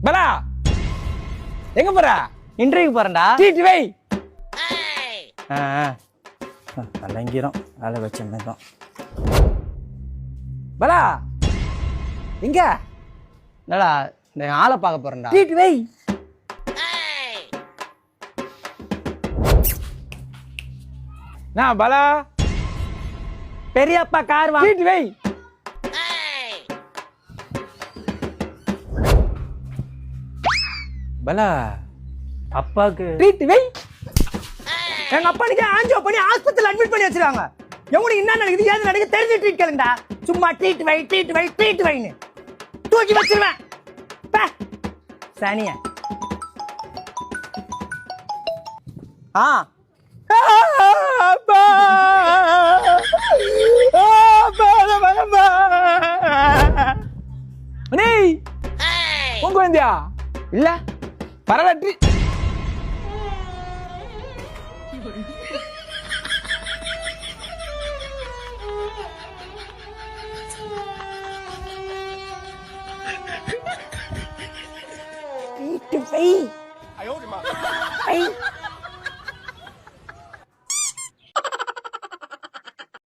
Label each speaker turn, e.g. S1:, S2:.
S1: பலா எங்க போற?
S2: இன்டர்வியூ போறேன்டா.
S1: ட்ரீட் வை.
S2: கலங்கிறோம் வேலை வச்சேன் தான்.
S1: பலா எங்க?
S2: என்னடா இந்த ஆளை பார்க்க போறேன்டா.
S1: ட்ரீட் வை. நான் பலா
S2: பெரியப்பா கார் வா.
S1: ட்ரீட் வை. பலா
S2: அப்பாவுக்கு
S1: ட்ரீட் வை. எங்க அப்பா நீங்க ஆஞ்சியோ பண்ணி ஆஸ்பத்திரியில் அட்மிட் பண்ணி வச்சிருக்காங்க. எவனுக்கு என்ன நடக்குது ஏது நடக்குது தெரிஞ்சு ட்ரீட் கேளுங்கடா. சும்மா ட்ரீட் வை ட்ரீட் வை ட்ரீட் வைன்னு தூக்கி வச்சிருவேன்.
S2: சனிய
S1: அப்பா உங்க குழந்தையா
S2: இல்ல
S1: பரவாயில்ல.